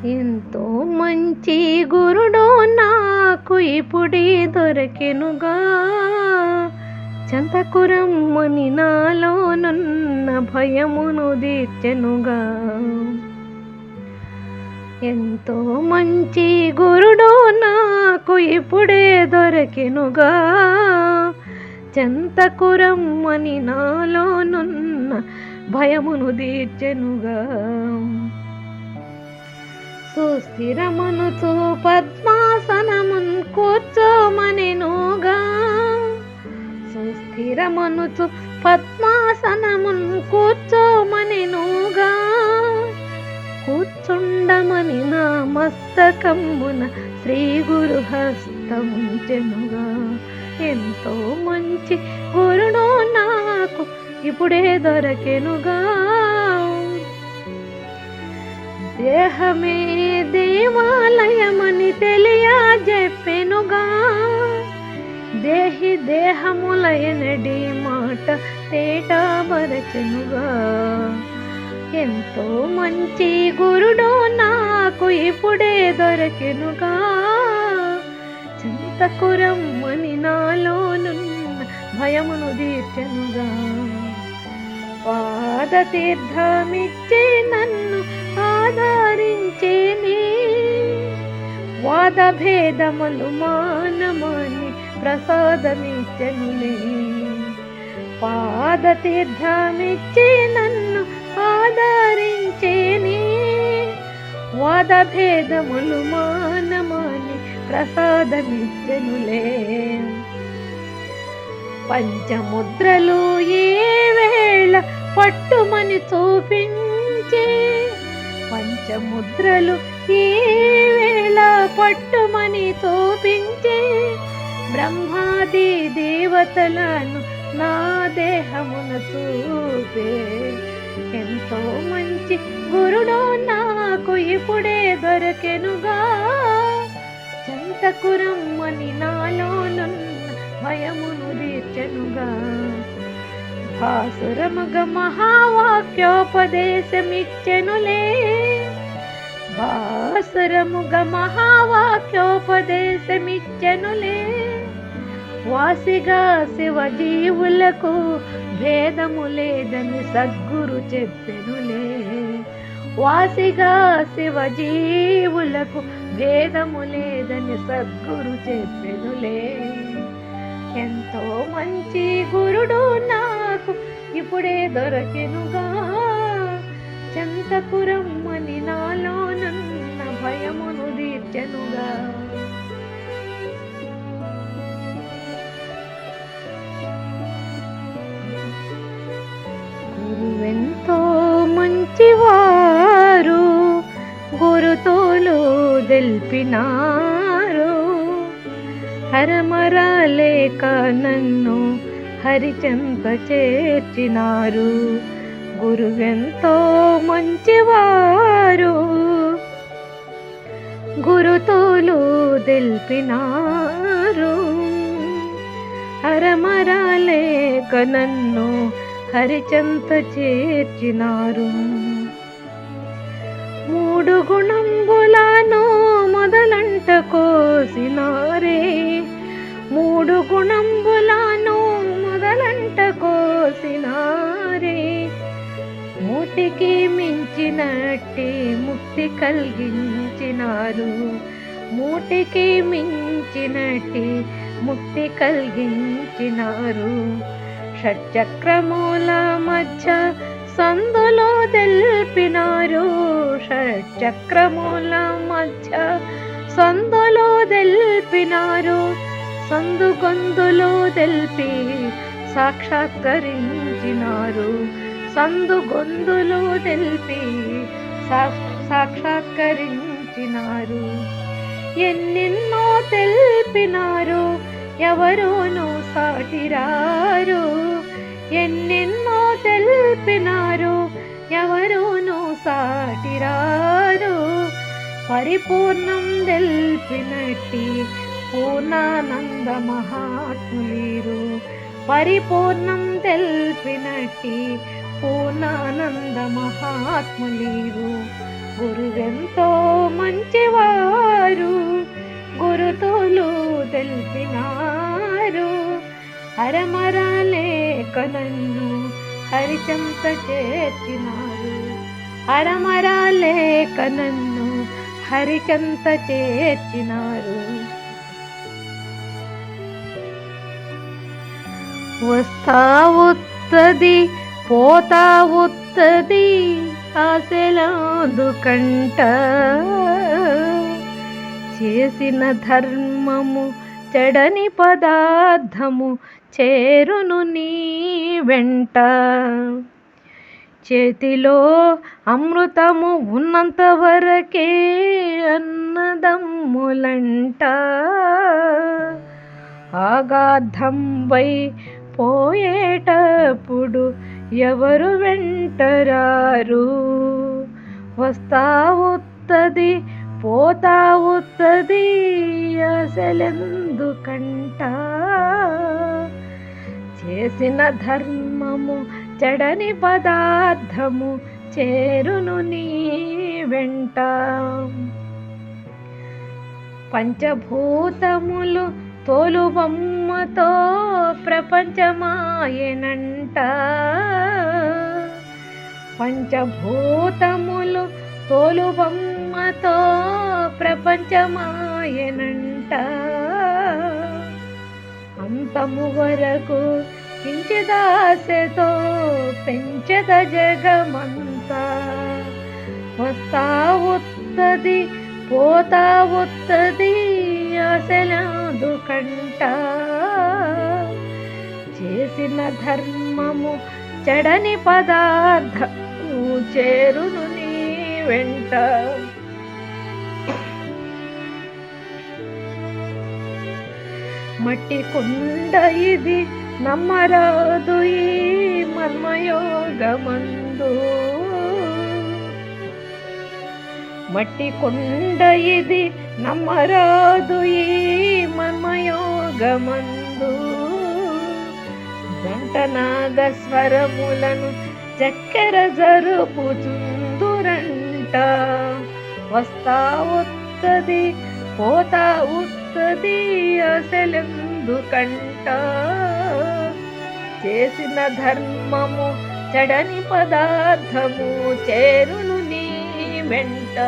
ఎంతో మంచి గురుడు నాకు ఇప్పుడే దొరికెనుగా, చెంతకురమ్మని నాలోనున్న భయమును తీర్చెనుగా. ఎంతో మంచి గురుడు నాకు ఇప్పుడే దొరికెనుగా, చెంతకురమ్మని నాలోనున్న భయమును తీర్చెనుగా. సుస్థిరమనుచు పద్మాసనమున్ కూర్చోమనెనుగా, సుస్థిరమనుచు పద్మాసనమున్ కూర్చోమనెనుగా. కూర్చుండమని నా మస్తకమున శ్రీ గురు హస్తముంచెనుగా. ఎంతో మంచి గురుడు నాకు ఇప్పుడే దొరకెనుగా. దేహమే దేవాలయమని తెలియజెప్పెనుగా, దేహి దేహములయనడి మాట తేటబరచెనుగా. ఎంతో మంచి గురుడు నాకు ఇప్పుడే దొరకెనుగా, చింతకురమ్మని నాలోనున్న భయమును తీర్చెనుగా. పాదతీర్థమిచ్చే నన్ను ఆదరించేనే, వాదభేదములు మానమని ప్రసాదమిచ్చెనులే. పాదతీర్థమిచ్చే నన్ను ఆదరించేనే, వాదభేదములు మానమని ప్రసాదమిచ్చెనులే. పంచముద్రలు ఏ వేళ పట్టుమని చూపించే, పంచముద్రలు ఏ వేళ పట్టుమని చూపించే. బ్రహ్మాది దేవతలను నా దేహమున చూపే. ఎంతో మంచి గురుడు నాకు ఇప్పుడే దొరకెనుగా, చెంతకురమ్మని నాలోనున్న భయమును తీర్చెనుగా. భాసురముగ మహావాక్యోపదేశమిచ్చెనులే, భాసురముగ మహావాక్యోపదేశమిచ్చెనులే. వాసిగా శివజీవులకు భేదము లేదని సద్గురు చెప్పెనులే. వాసిగా శివజీవులకు భేదము లేదని సద్గురు చెప్పెనులే. ఎంతో మంచి గురుడు నాకు ఇప్పుడే దొరకెనుగా, చెంతకురమ్మని నాలోనున్న భయమును తీర్చెనుగా. గురువెంతో మంచివారు, గురుతోలు తెల్పినారు. హరమరాలేక నన్ను హరిచెంత చేర్చినారు. గురువెంతో మంచివారు, గురుతోలు తెల్పినారు. హరమరాలేక నన్ను హరిచెంత చేర్చినారు. మూడు గుణంబులను మొదలంట కోసినారే, మూడు గుణంబులను మొదలంట కోసినారే. మూటికి మించినట్టి ముక్తి కలిగించినారు, మూటికి మించినట్టి ముక్తి కలిగించినారు. షట్చక్రముల మధ్య సందులో తెల్పినారు, షట్చక్రముల మధ్య సందులో తెల్పినారు. సందు గొందులో తెల్పి సాక్షాత్కరించినారు, సందు గొందులో తెల్పి సాక్షాత్కరించినారు. ఎన్నెన్నో తెల్పినారు, ఎవరోనూ సాటిరారు. ఎన్నెన్నో తెల్పినారు, ఎవరోనూ సాటిరారు. పరిపూర్ణం తెల్పినట్టి పూర్ణానంద మహాత్ములీరు, పరిపూర్ణం తెల్పినట్టి పూర్ణానంద మహాత్ములీరు. గురువెంతో మంచివారు గురుతులు తెలిపినారు. అరమరాలేక నన్ను హరిచంత చేర్చినారు. అరమరాలేక నన్ను హరిచంత చేర్చినారు. వస్తా ఉత్తది పోతా ఉత్తది ఆశలందుకంట. చేసిన ధర్మము చెడని పదార్థము చేరును నీ వెంట. చేతిలో అమృతము ఉన్నంత వరకే అన్నదమ్ములంట. ఆగాధంపై పోయేటప్పుడు ఎవరు వెంటరారు. వస్తా ఉత్తది పోతా ఉత్తది అసలెందుకంట. చేసిన ధర్మము చెడని పదార్థము చేరును నీ వెంట. పంచభూతములు తోలుబొమ్మతో ప్రపంచమాయనంట. పంచభూతములు తోలుబొమ్మతో ప్రపంచమాయనంట. అంతము వరకు కించిదాశతో పెంచద జగమంతా. వస్తా ఉత్తది పోతా ఉత్తది ఆశలందుకంట. చేసిన ధర్మము చెడని పదార్థము చేరును నీ వెంట. మట్టి కుండ ఇది నమ్మరాదు ఈ మర్మయోగమందు. మట్టి కుండ ఇది నమ్మరాదు ఈ మర్మయోగమందు. జంట నాగస్వరములను చక్కెర జరుపుచుందురంట. వస్తా ఉత్తది పోతా ఉత్తది అసలెందుకంట. చేసిన ధర్మము చెడని పదార్థము చేరును నీ వెంట.